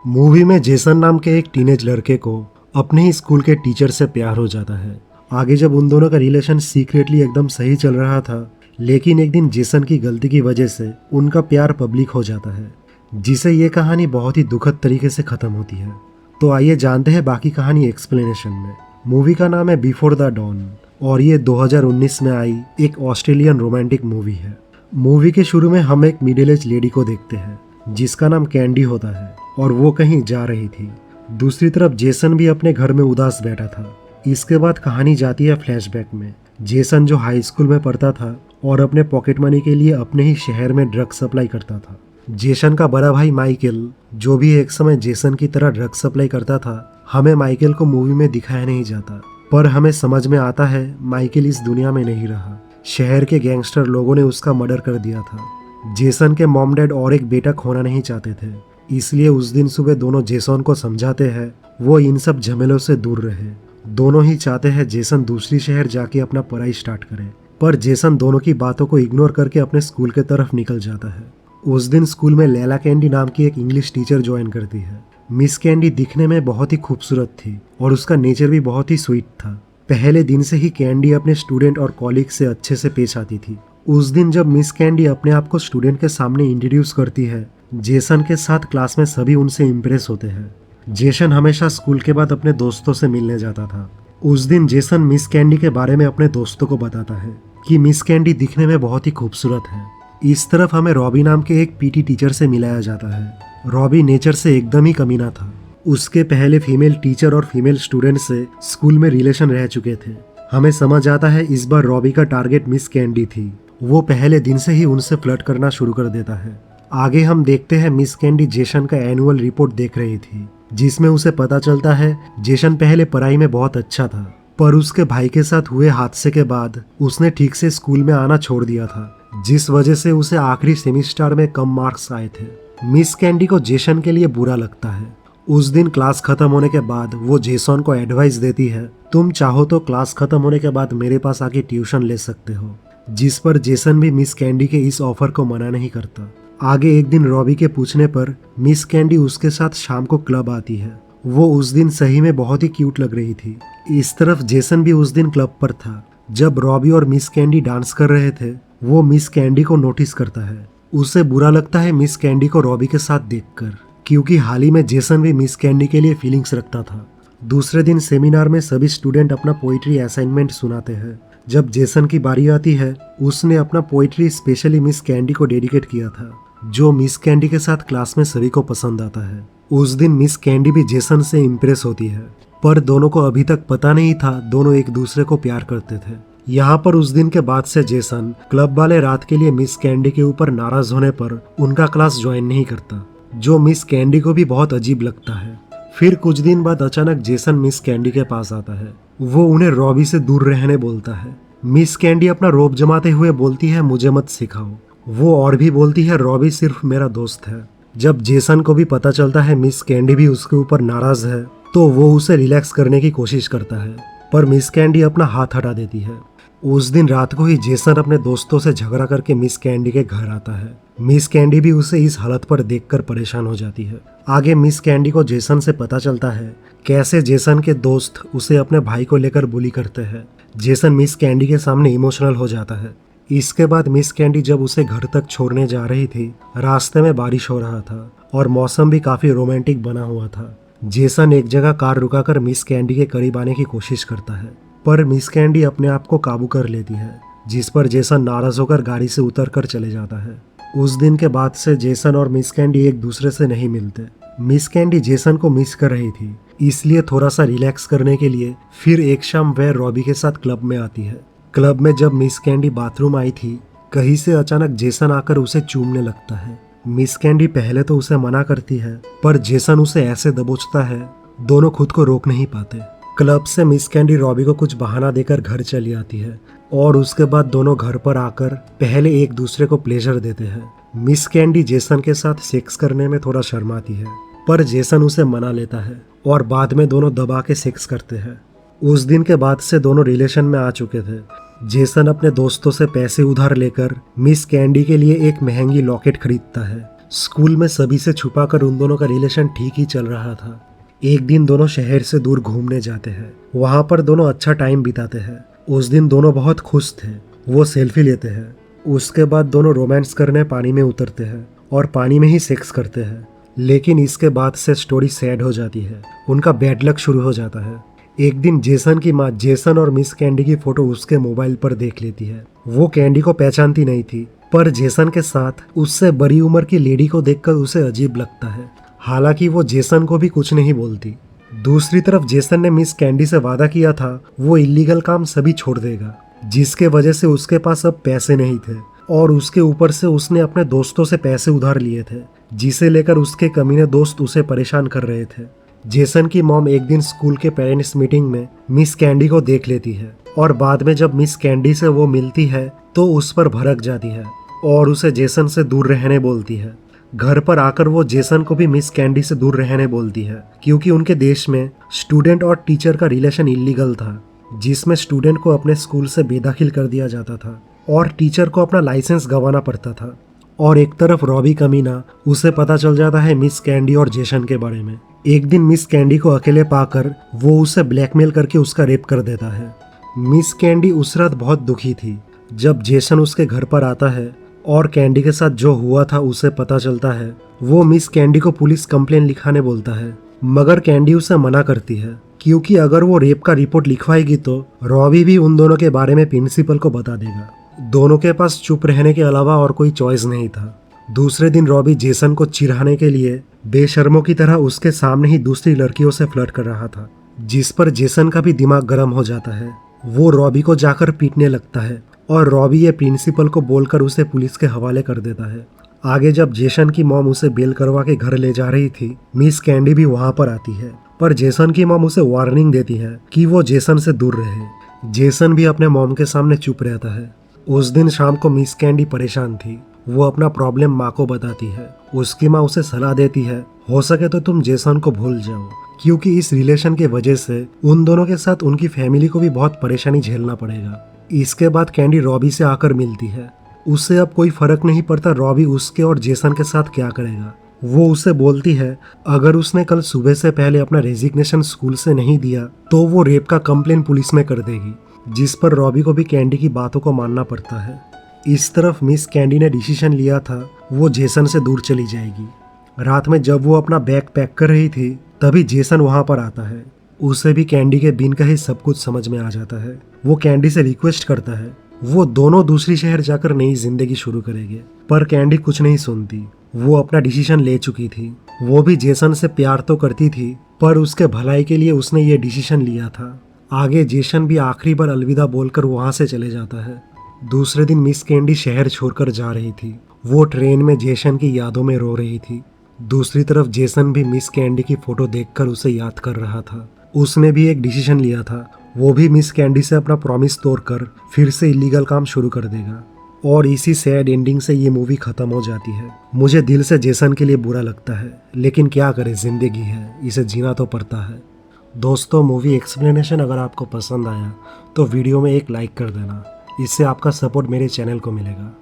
Movie में Jason नाम के एक टीनेज लड़के को अपने ही स्कूल के टीचर से प्यार हो जाता है। आगे जब उन दोनों का रिलेशन सीक्रेटली एकदम सही चल रहा था, लेकिन एक दिन जेसन की गलती की वजह से उनका प्यार पब्लिक हो जाता है, जिसे ये कहानी बहुत ही दुखद तरीके से खत्म होती है। तो आइए जानते हैं बाकी कहानी एक्सप्लेनेशन में। मूवी का नाम है बिफोर द डॉन और ये 2019 में आई एक ऑस्ट्रेलियन रोमांटिक मूवी है। मूवी के शुरू में हम एक मिडिल एज लेडी को देखते हैं जिसका नाम कैंडी होता है और वो कहीं जा रही थी। दूसरी तरफ जेसन भी अपने घर में उदास बैठा था। इसके बाद कहानी जाती है फ्लैशबैक में। जेसन जो हाई स्कूल में पढ़ता था और अपने पॉकेट मनी के लिए अपने ही शहर में ड्रग सप्लाई करता था। जेसन का बड़ा भाई माइकल, जो भी एक समय जेसन की तरह ड्रग सप्लाई करता था, हमें माइकल को मूवी में दिखाया नहीं जाता, पर हमें समझ में आता है माइकल इस दुनिया में नहीं रहा। शहर के गैंगस्टर लोगों ने उसका मर्डर कर दिया था। जेसन के मॉम डैड और एक बेटा खोना नहीं चाहते थे, इसलिए उस दिन सुबह दोनों जेसन को समझाते हैं वो इन सब झमेलों से दूर रहे। दोनों ही चाहते हैं जेसन दूसरी शहर जाके अपना पढ़ाई स्टार्ट करे, पर जेसन दोनों की बातों को इग्नोर करके अपने स्कूल के तरफ निकल जाता है। उस दिन स्कूल में लैला कैंडी नाम की एक इंग्लिश टीचर ज्वाइन करती है। मिस कैंडी दिखने में बहुत ही खूबसूरत थी और उसका नेचर भी बहुत ही स्वीट था। पहले दिन से ही कैंडी अपने स्टूडेंट और कॉलीग से अच्छे से पेश आती थी। उस दिन जब मिस कैंडी अपने आप को स्टूडेंट के सामने इंट्रोड्यूस करती है, जेसन के साथ क्लास में सभी उनसे इम्प्रेस होते हैं। जेसन हमेशा स्कूल के बाद अपने दोस्तों से मिलने जाता था। उस दिन जेसन मिस कैंडी के बारे में अपने दोस्तों को बताता है कि मिस कैंडी दिखने में बहुत ही खूबसूरत है। इस तरफ हमें रॉबी नाम के एक पीटी टीचर से मिलाया जाता है। रॉबी नेचर से एकदम ही कमीना था। उसके पहले फीमेल टीचर और फीमेल स्टूडेंट से स्कूल में रिलेशन रह चुके थे। हमें समझ आता है इस बार रॉबी का टारगेट मिस कैंडी थी। वो पहले दिन से ही उनसे फ्लर्ट करना शुरू कर देता है। आगे हम देखते हैं मिस कैंडी जेसन का एनुअल रिपोर्ट देख रही थी, जिसमें उसे पता चलता है जेसन पहले पढ़ाई में बहुत अच्छा था, पर उसके भाई के साथ हुए हादसे के बाद उसने ठीक से स्कूल में आना छोड़ दिया था, जिस वजह से उसे आखिरी सेमिस्टर में कम मार्क्स आए थे। मिस कैंडी को जेसन के लिए बुरा लगता है। उस दिन क्लास खत्म होने के बाद वो जेसन को एडवाइस देती है, तुम चाहो तो क्लास खत्म होने के बाद मेरे पास आके ट्यूशन ले सकते हो, जिस पर जेसन भी मिस कैंडी के इस ऑफर को मना नहीं करता। आगे एक दिन रॉबी के पूछने पर मिस कैंडी उसके साथ शाम को क्लब आती है। वो उस दिन सही में बहुत ही क्यूट लग रही थी। इस तरफ जेसन भी उस दिन क्लब पर था। जब रॉबी और मिस कैंडी डांस कर रहे थे, वो मिस कैंडी को नोटिस करता है। उसे बुरा लगता है मिस कैंडी को रॉबी के साथ देखकर, क्योंकि हाल ही में जेसन भी मिस कैंडी के लिए फीलिंग्स रखता था। दूसरे दिन सेमिनार में सभी स्टूडेंट अपना पोइट्री असाइनमेंट सुनाते हैं। जब जेसन की बारी आती है, उसने अपना पोइट्री स्पेशली मिस कैंडी को डेडिकेट किया था, जो मिस कैंडी के साथ क्लास में सभी को पसंद आता है। उस दिन मिस कैंडी भी जेसन से इम्प्रेस होती है, पर दोनों को अभी तक पता नहीं था दोनों एक दूसरे को प्यार करते थे। यहाँ पर उस दिन के बाद से जेसन क्लब वाले रात के लिए मिस कैंडी के ऊपर नाराज होने पर उनका क्लास ज्वाइन नहीं करता, जो मिस कैंडी को भी बहुत अजीब लगता है। फिर कुछ दिन बाद अचानक जेसन मिस कैंडी के पास आता है। वो उन्हें रॉबी से दूर रहने बोलता है। मिस कैंडी अपना रोब जमाते हुए बोलती है, मुझे मत सिखाओ। वो और भी बोलती है, रॉबी सिर्फ मेरा दोस्त है। जब जेसन को भी पता चलता है मिस कैंडी भी उसके ऊपर नाराज है, तो वो उसे रिलैक्स करने की कोशिश करता है, पर मिस कैंडी अपना हाथ हटा देती है। उस दिन रात को ही जेसन अपने दोस्तों से झगड़ा करके मिस कैंडी के घर आता है। मिस कैंडी भी उसे इस हालत पर देखकर परेशान हो जाती है। आगे मिस कैंडी को जेसन से पता चलता है कैसे जेसन के दोस्त उसे अपने भाई को लेकर बुली करते हैं। जेसन मिस कैंडी के सामने इमोशनल हो जाता है। इसके बाद मिस कैंडी जब उसे घर तक छोड़ने जा रही थी, रास्ते में बारिश हो रहा था और मौसम भी काफी रोमांटिक बना हुआ था। जेसन एक जगह कार रुकाकर मिस कैंडी के करीब आने की कोशिश करता है, पर मिस कैंडी अपने आप को काबू कर लेती है, जिस पर जेसन नाराज होकर गाड़ी से उतरकर चले जाता है। उस दिन के बाद से जेसन और मिस कैंडी एक दूसरे से नहीं मिलते। मिस कैंडी जेसन को मिस कर रही थी, इसलिए थोड़ा सा रिलैक्स करने के लिए फिर एक शाम वह रॉबी के साथ क्लब में आती है। क्लब में जब मिस कैंडी बाथरूम आई थी, कहीं से अचानक जेसन आकर उसे चूमने लगता है। मिस कैंडी पहले तो उसे मना करती है, पर जेसन उसे ऐसे दबोचता है, दोनों खुद को रोक नहीं पाते। क्लब से मिस कैंडी रॉबी को कुछ बहाना देकर घर चली आती है और उसके बाद दोनों घर पर आकर पहले एक दूसरे को प्लेजर देते हैं। मिस कैंडी जेसन के साथ सेक्स करने में थोड़ा शर्माती है, पर जेसन उसे मना लेता है और बाद में दोनों दबा के सेक्स करते हैं। उस दिन के बाद से दोनों रिलेशन में आ चुके थे। जेसन अपने दोस्तों से पैसे उधार लेकर मिस कैंडी के लिए एक महंगी लॉकेट खरीदता है। स्कूल में सभी से छुपाकर उन दोनों का रिलेशन ठीक ही चल रहा था। एक दिन दोनों शहर से दूर घूमने जाते हैं। वहां पर दोनों अच्छा टाइम बिताते हैं। उस दिन दोनों बहुत खुश थे। वो सेल्फी लेते हैं। उसके बाद दोनों रोमांस करने पानी में उतरते हैं और पानी में ही सेक्स करते हैं। लेकिन इसके बाद से स्टोरी सैड हो जाती है। उनका बैड लक शुरू हो जाता है। एक दिन जेसन की माँ जेसन और मिस कैंडी की फोटो उसके मोबाइल पर देख लेती है। वो कैंडी को पहचानती नहीं थी, पर जेसन के साथ उससे बड़ी उम्र की लेडी को देखकर उसे अजीब लगता है। हालांकि वो जेसन को भी कुछ नहीं बोलती। दूसरी तरफ जेसन ने मिस कैंडी से वादा किया था वो इलीगल काम सभी छोड़ देगा, जिसके वजह से उसके पास अब पैसे नहीं थे और उसके ऊपर से उसने अपने दोस्तों से पैसे उधार लिए थे, जिसे लेकर उसके कमीने दोस्त उसे परेशान कर रहे थे। जेसन की मॉम एक दिन स्कूल के पेरेंट्स मीटिंग में मिस कैंडी को देख लेती है और बाद में जब मिस कैंडी से वो मिलती है तो उस पर भड़क जाती है और उसे जेसन से दूर रहने बोलती है। घर पर आकर वो जेसन को भी मिस कैंडी से दूर रहने बोलती है, क्योंकि उनके देश में स्टूडेंट और टीचर का रिलेशन इलीगल था, जिसमें स्टूडेंट को अपने स्कूल से बेदखल कर दिया जाता था और टीचर को अपना लाइसेंस गंवाना पड़ता था। और एक तरफ रॉबी कमीना, उसे पता चल जाता है मिस कैंडी और जेसन के बारे में। एक दिन मिस कैंडी को अकेले पाकर वो उसे ब्लैकमेल करके उसका रेप कर देता है। मिस कैंडी उस रात बहुत दुखी थी। जब जेसन उसके घर पर आता है और कैंडी के साथ जो हुआ था उसे पता चलता है, वो मिस कैंडी को पुलिस कंप्लेन लिखाने बोलता है, मगर कैंडी उसे मना करती है, क्योंकि अगर वो रेप का रिपोर्ट लिखवाएगी तो रॉबी भी उन दोनों के बारे में प्रिंसिपल को बता देगा। दोनों के पास चुप रहने के अलावा और कोई चॉइस नहीं था। दूसरे दिन रॉबी जेसन को चिढ़ाने के लिए बेशर्मों की तरह उसके सामने ही दूसरी लड़कियों से फ्लर्ट कर रहा था, जिस पर जेसन का भी दिमाग गर्म हो जाता है। वो रॉबी को जाकर पीटने लगता है और रॉबी ये प्रिंसिपल को बोलकर उसे पुलिस के हवाले कर देता है। आगे जब जेसन की मॉम उसे बेल करवा के घर ले जा रही थी, मिस कैंडी भी वहां पर आती है, पर जेसन की मॉम उसे वार्निंग देती है कि वो जेसन से दूर रहे। जेसन भी अपने मॉम के सामने चुप रहता है। उस दिन शाम को मिस कैंडी परेशान थी। वो अपना प्रॉब्लम माँ को बताती है। उसकी माँ उसे सलाह देती है, हो सके तो तुम जेसन को भूल जाओ, क्योंकि इस रिलेशन के वजह से उन दोनों के साथ उनकी फैमिली को भी बहुत परेशानी झेलना पड़ेगा। इसके बाद कैंडी रॉबी से आकर मिलती है। उससे अब कोई फर्क नहीं पड़ता रॉबी उसके और जेसन के साथ क्या करेगा। वो उसे बोलती है अगर उसने कल सुबह से पहले अपना रेजिग्नेशन स्कूल से नहीं दिया तो वो रेप का कंप्लेन पुलिस में कर देगी, जिस पर रॉबी को भी कैंडी की बातों को मानना पड़ता है। इस तरफ मिस कैंडी ने डिसीजन लिया था वो जेसन से दूर चली जाएगी। रात में जब वो अपना बैग पैक कर रही थी तभी जेसन वहां पर आता है। उसे भी कैंडी के बिन का ही सब कुछ समझ में आ जाता है। वो कैंडी से रिक्वेस्ट करता है वो दोनों दूसरी शहर जाकर नई जिंदगी शुरू करेंगे, पर कैंडी कुछ नहीं सुनती। वो अपना डिसीजन ले चुकी थी। वो भी जेसन से प्यार तो करती थी, पर उसके भलाई के लिए उसने ये डिसीजन लिया था। आगे जेसन भी आखिरी बार अलविदा बोलकर वहां से चले जाता है। दूसरे दिन मिस कैंडी शहर छोड़कर जा रही थी। वो ट्रेन में जेसन की यादों में रो रही थी। दूसरी तरफ जेसन भी मिस कैंडी की फोटो देखकर उसे याद कर रहा था। उसने भी एक डिसीजन लिया था, वो भी मिस कैंडी से अपना प्रॉमिस तोड़कर फिर से इलीगल काम शुरू कर देगा। और इसी सैड एंडिंग से ये मूवी खत्म हो जाती है। मुझे दिल से जेसन के लिए बुरा लगता है, लेकिन क्या करें, जिंदगी है, इसे जीना तो पड़ता है। दोस्तों, मूवी एक्सप्लेनेशन अगर आपको पसंद आया तो वीडियो में एक लाइक कर देना। इससे आपका सपोर्ट मेरे चैनल को मिलेगा।